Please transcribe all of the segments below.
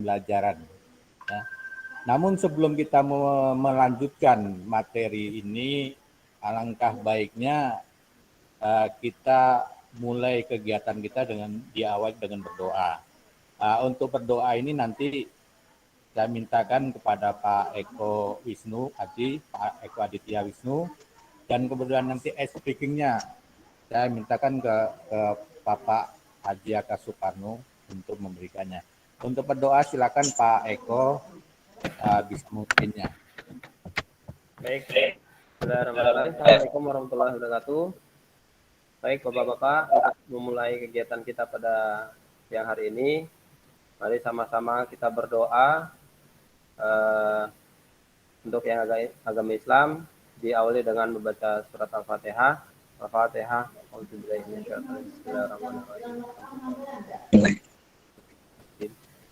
pembelajaran. Ya. Namun sebelum kita melanjutkan materi ini, alangkah baiknya kita mulai kegiatan kita dengan diawali dengan berdoa. Untuk berdoa ini nanti saya mintakan kepada Pak Eko Wisnu Adi, Pak Eko Aditya Wisnu, dan kemudian nanti speakingnya saya mintakan ke Bapak Haji Aka Suparno untuk memberikannya. Untuk berdoa silakan Pak Eko bisa memimpinnya. Baik, bismillahirrahmanirrahim. Assalamualaikum warahmatullahi wabarakatuh. Baik, Bapak-Bapak, untuk memulai kegiatan kita pada siang hari ini, mari sama-sama kita berdoa untuk yang agama Islam, diawali dengan membaca surat Al-Fatihah. Al-Fatihah. Bismillahirrahmanirrahim.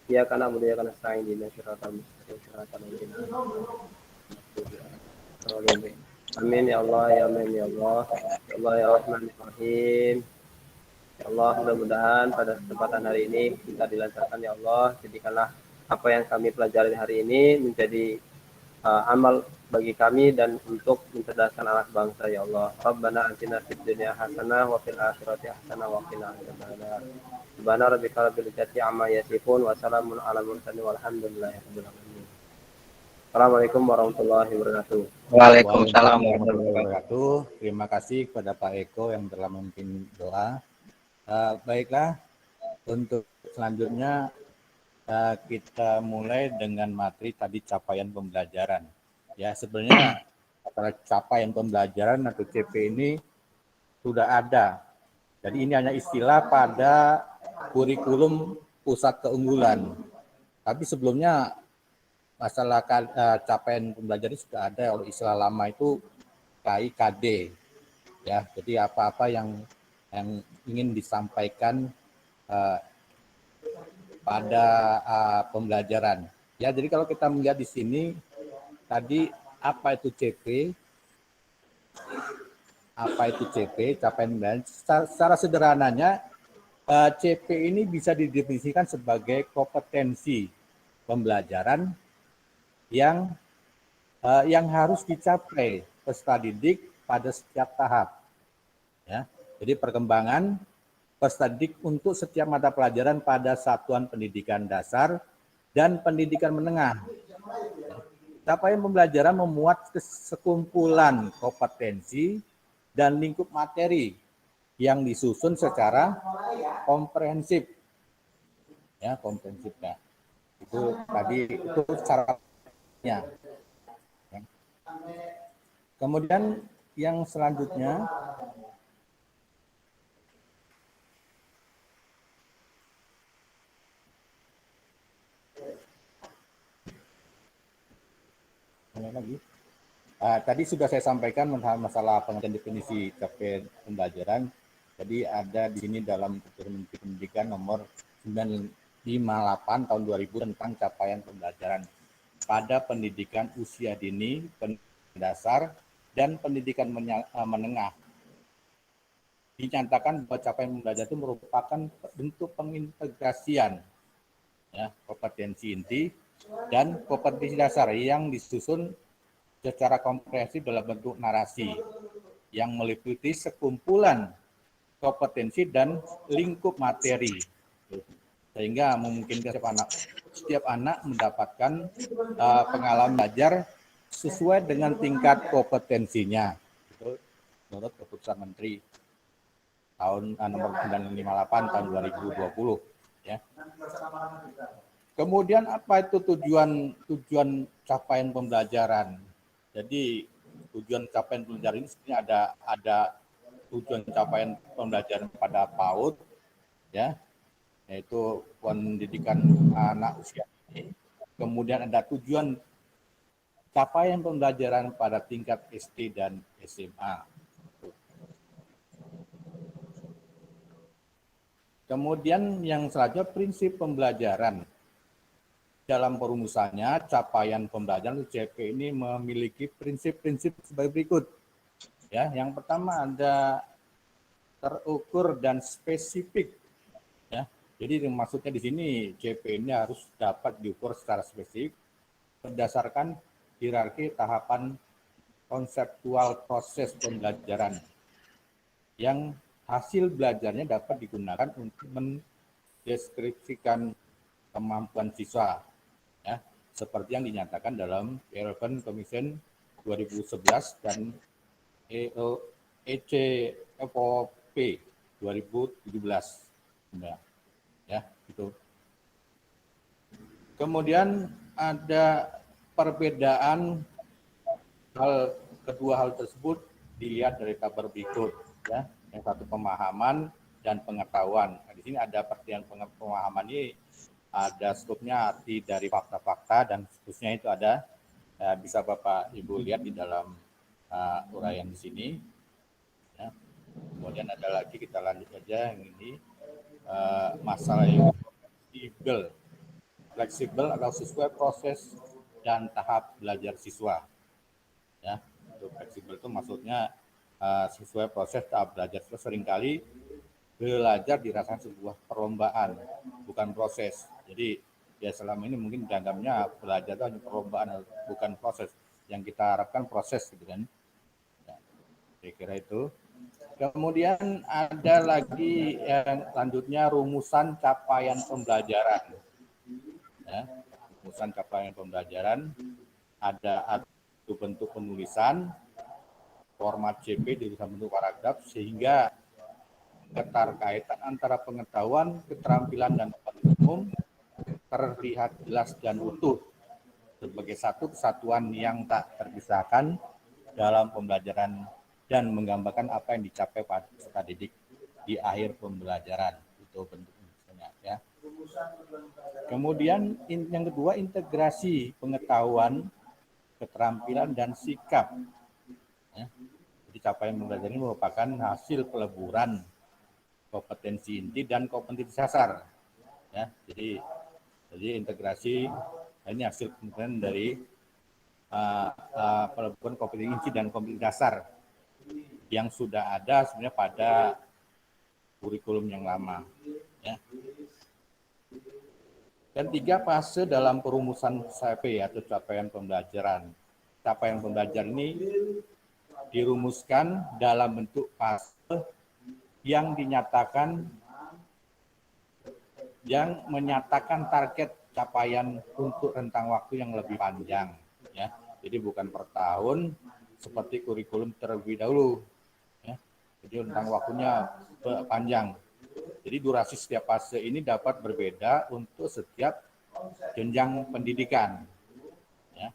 Ya karena budaya karena saing di masyarakat Amin ya Allah ya Amin ya Allah ya Allah ya Rahman ya Rahim ya Allah, mudah-mudahan pada kesempatan hari ini kita dilancarkan ya Allah, jadikanlah apa yang kami pelajari hari ini menjadi amal bagi kami dan untuk mencerdaskan anak bangsa ya Allah. Rabbana atina fid dunya hasanah wa fil akhirati hasanah wa qina adzabannar. Subhana rabbika rabbil izzati amma yasifun wa salamun alal mursalin walhamdulillahi rabbil alamin. Assalamualaikum warahmatullahi wabarakatuh. Waalaikumsalam warahmatullahi wabarakatuh. Terima kasih kepada Pak Eko yang telah memimpin doa. Baiklah, untuk selanjutnya kita mulai dengan materi tadi capaian pembelajaran. Ya, sebenarnya capaian pembelajaran atau CP ini sudah ada. Jadi ini hanya istilah pada kurikulum pusat keunggulan. Tapi sebelumnya masalah capaian pembelajaran sudah ada. Oleh istilah lama itu KIKD. Ya, jadi apa-apa yang ingin disampaikan pada pembelajaran. Ya, jadi kalau kita melihat di sini tadi apa itu CP? Apa itu CP? Capaian pembelajaran. Secara sederhananya CP ini bisa didefinisikan sebagai kompetensi pembelajaran yang harus dicapai peserta didik pada setiap tahap. Ya, jadi perkembangan peserta didik untuk setiap mata pelajaran pada satuan pendidikan dasar dan pendidikan menengah. Capaian pembelajaran memuat sekumpulan kompetensi dan lingkup materi yang disusun secara komprehensif. Ya, komprehensifnya. Itu tadi itu caranya. Kemudian yang selanjutnya lagi. Tadi sudah saya sampaikan masalah pengertian definisi capaian pembelajaran. Jadi ada di sini dalam Menteri Pendidikan nomor 958 tahun 2000 tentang capaian pembelajaran pada pendidikan usia dini, pendidikan dasar, dan pendidikan menengah. Dinyatakan bahwa capaian pembelajaran itu merupakan bentuk pengintegrasian ya, kompetensi inti dan kompetensi dasar yang disusun secara komprehensif dalam bentuk narasi yang meliputi sekumpulan kompetensi dan lingkup materi, sehingga memungkinkan setiap anak mendapatkan pengalaman belajar sesuai dengan tingkat kompetensinya. Itu menurut keputusan Menteri tahun nomor 958 tahun 2020 ya. Kemudian apa itu tujuan capaian pembelajaran? Jadi tujuan capaian pembelajaran ini sebenarnya ada tujuan capaian pembelajaran pada PAUD ya, yaitu pendidikan anak usia dini. Kemudian ada tujuan capaian pembelajaran pada tingkat SD dan SMA. Kemudian yang selanjutnya prinsip pembelajaran. Dalam perumusannya, capaian pembelajaran CP ini memiliki prinsip-prinsip sebagai berikut. Ya, yang pertama ada terukur dan spesifik. Ya, Jadi maksudnya di sini CP ini harus dapat diukur secara spesifik berdasarkan hierarki tahapan konseptual proses pembelajaran yang hasil belajarnya dapat digunakan untuk mendeskripsikan kemampuan siswa, ya, seperti yang dinyatakan dalam European Commission 2011 dan ECFOP 2017, ya, itu. Kemudian ada perbedaan kedua hal tersebut dilihat dari tabel berikut, ya. Yang satu pemahaman dan pengetahuan. Nah, di sini ada pengertian pemahaman ini, ada skupnya arti dari fakta-fakta dan seterusnya itu ada, bisa Bapak Ibu lihat di dalam uraian di sini. Ya. Kemudian ada lagi, kita lanjut aja yang ini, masalah yang fleksibel atau sesuai proses dan tahap belajar siswa. Ya, untuk fleksibel itu maksudnya sesuai proses tahap belajar siswa. Seringkali belajar dirasakan sebuah perlombaan, bukan proses. Jadi ya selama ini mungkin dianggapnya belajar itu hanya perlombaan, bukan proses. Yang kita harapkan proses, gitu kan. Ya, saya kira itu. Kemudian ada lagi yang selanjutnya rumusan capaian pembelajaran. Ya, rumusan capaian pembelajaran ada bentuk penulisan, format CP di dalam bentuk paragraf, sehingga keterkaitan antara pengetahuan, keterampilan, dan pengetahuan umum terlihat jelas dan utuh sebagai satu kesatuan yang tak terpisahkan dalam pembelajaran dan menggambarkan apa yang dicapai pada peserta didik di akhir pembelajaran. Itu bentuknya, ya. Kemudian yang kedua, integrasi pengetahuan, keterampilan, dan sikap. Ya. Jadi capaian pembelajaran ini merupakan hasil peleburan kompetensi inti dan kompetensi dasar. Ya, jadi integrasi ini hasil kemudian dari peleburan kompetensi inti dan kompetensi dasar yang sudah ada sebenarnya pada kurikulum yang lama. Ya. Dan 3 fase dalam perumusan CP atau capaian pembelajaran. Capaian pembelajaran ini dirumuskan dalam bentuk fase yang menyatakan target capaian untuk rentang waktu yang lebih panjang, ya. Jadi bukan per tahun seperti kurikulum terlebih dahulu, ya. Jadi rentang waktunya panjang. Jadi durasi setiap fase ini dapat berbeda untuk setiap jenjang pendidikan, ya.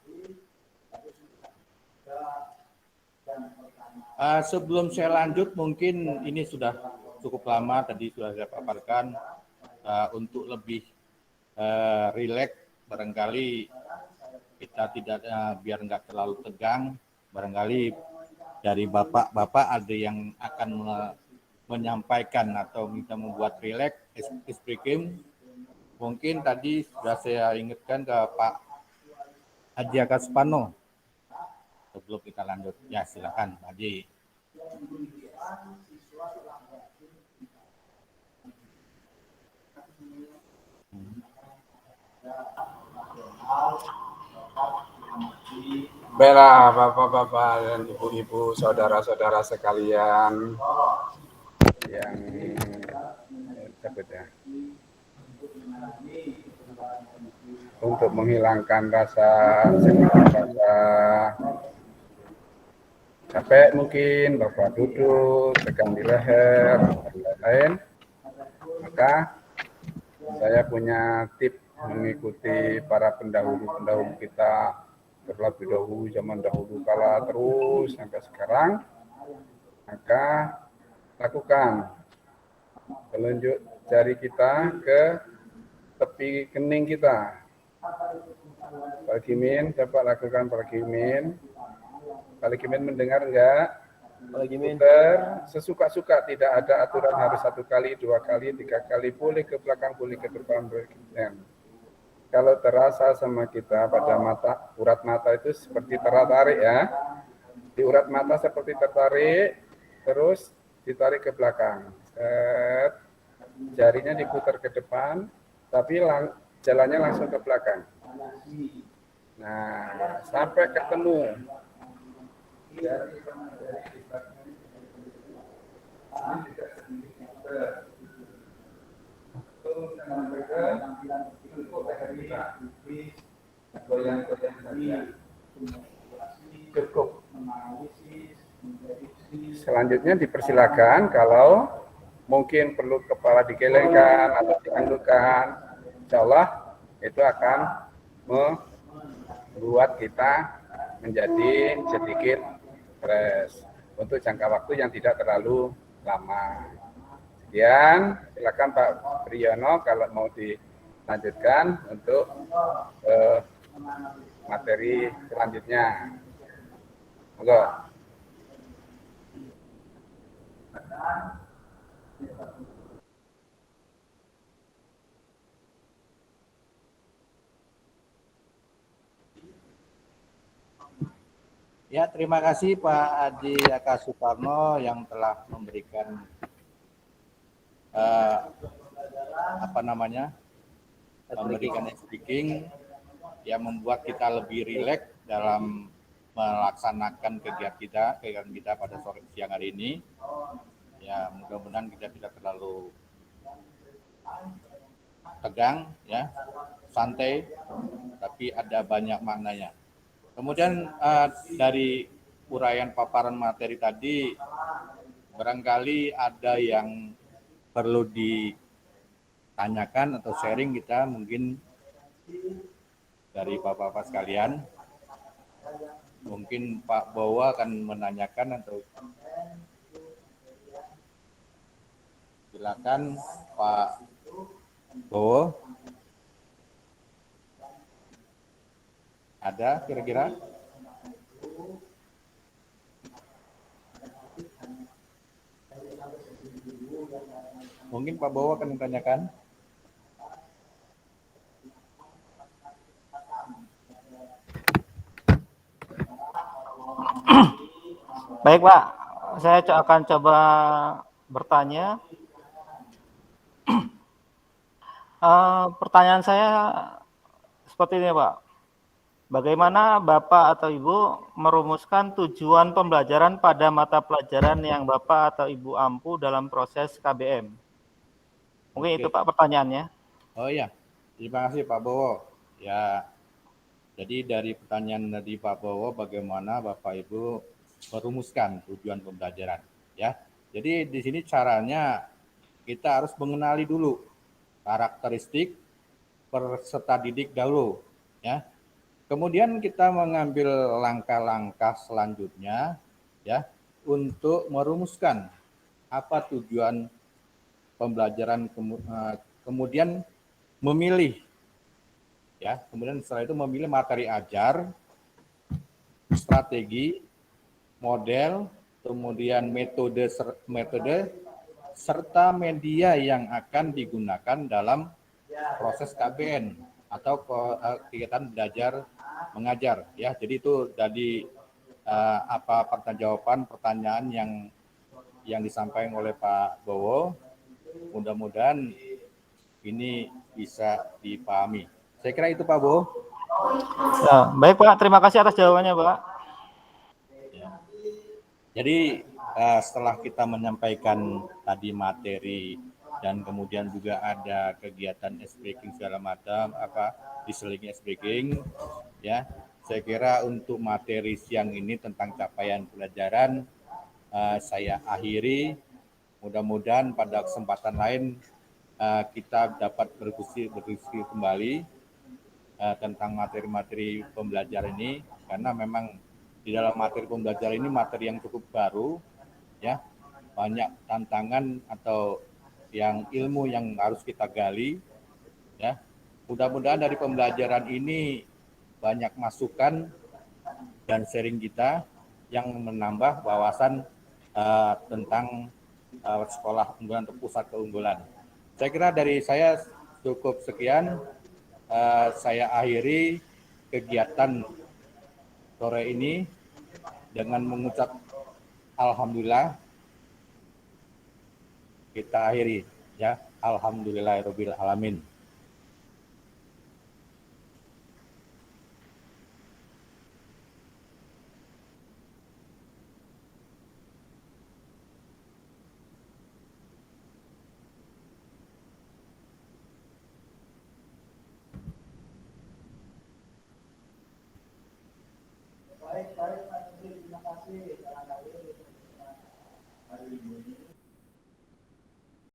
Sebelum saya lanjut, mungkin ini sudah cukup lama tadi sudah saya paparkan, untuk lebih rileks, barangkali kita tidak, biar nggak terlalu tegang, barangkali dari bapak-bapak ada yang akan menyampaikan atau minta membuat rileks, speaking. Mungkin tadi sudah saya ingatkan ke Pak Haji Akaspano. Sebelum kita lanjut, ya silakan Pak Haji. Baiklah Bapak-Bapak dan Ibu-Ibu, saudara-saudara sekalian yang untuk menghilangkan rasa capek, mungkin Bapak duduk, tegang di leher, dan lain-lain, maka saya punya tip mengikuti para pendahulu kita terlebih dahulu, zaman dahulu kala terus sampai sekarang. Maka lakukan telunjuk jari kita ke tepi kening kita. Pak Gimin, dapat lakukan Pak Gimin. Pak Gimin mendengar enggak? Pak Gimin. Putar sesuka-suka, tidak ada aturan harus 1 kali, 2 kali, 3 kali, boleh ke belakang, boleh ke depan, boleh ke belakang. Kalau terasa sama kita pada mata, urat mata itu seperti tertarik, ya. Di urat mata seperti tertarik, terus ditarik ke belakang. Set. jarinya diputar ke depan, tapi jalannya langsung ke belakang. Nah, sampai ketemu. Cukup. Selanjutnya dipersilakan kalau mungkin perlu kepala digelengkan atau diandukkan, insya Allah itu akan membuat kita menjadi sedikit stres untuk jangka waktu yang tidak terlalu lama. Sekian, silakan Pak Priyono kalau mau dilanjutkan untuk materi selanjutnya. Monggo. Ya, terima kasih Pak Adi Aka Suparno yang telah memberikan memberikan speaking yang membuat kita lebih rileks dalam melaksanakan kegiatan kita pada sore siang hari ini. Ya, mudah-mudahan kita tidak terlalu tegang, ya, santai, tapi ada banyak maknanya. Kemudian dari uraian paparan materi tadi, barangkali ada yang perlu ditanyakan atau sharing kita mungkin dari Bapak-Bapak sekalian. Mungkin Pak Bowo akan menanyakan atau silakan Pak Bowo. Ada kira-kira? Mungkin Pak Bowo akan menanyakan. Baik Pak, saya akan coba bertanya. Pertanyaan saya seperti ini Pak. Bagaimana Bapak atau Ibu merumuskan tujuan pembelajaran pada mata pelajaran yang Bapak atau Ibu ampu dalam proses KBM? Mungkin itu Pak pertanyaannya. Oh iya, terima kasih Pak Bowo. Ya, jadi dari pertanyaan dari Pak Bowo, bagaimana Bapak Ibu merumuskan tujuan pembelajaran? Ya, jadi di sini caranya kita harus mengenali dulu karakteristik peserta didik dahulu, ya. Kemudian kita mengambil langkah-langkah selanjutnya, ya, untuk merumuskan apa tujuan pembelajaran, kemudian memilih, ya, kemudian setelah itu memilih materi ajar, strategi, model, kemudian metode serta media yang akan digunakan dalam proses KBN atau kegiatan belajar mengajar, ya. Jadi itu dari jawaban pertanyaan yang disampaikan oleh Pak Bowo. Mudah-mudahan ini bisa dipahami. Saya kira itu Pak Bowo. Ya, baik Pak, terima kasih atas jawabannya Pak. Ya. Jadi setelah kita menyampaikan tadi materi dan kemudian juga ada kegiatan speaking segala macam, listening speaking, ya. Saya kira untuk materi siang ini tentang capaian pelajaran saya akhiri. Mudah-mudahan pada kesempatan lain kita dapat berdiskusi kembali tentang materi-materi pembelajaran ini, karena memang di dalam materi pembelajaran ini materi yang cukup baru, ya, banyak tantangan atau yang ilmu yang harus kita gali, ya. Mudah-mudahan dari pembelajaran ini banyak masukan dan sharing kita yang menambah wawasan tentang sekolah unggulan atau pusat keunggulan. Saya kira dari saya cukup sekian. Saya akhiri kegiatan sore ini dengan mengucap alhamdulillah. Kita akhiri, ya. Alhamdulillahirabbil alamin. Baik, Pak Terima kasih. Hari ini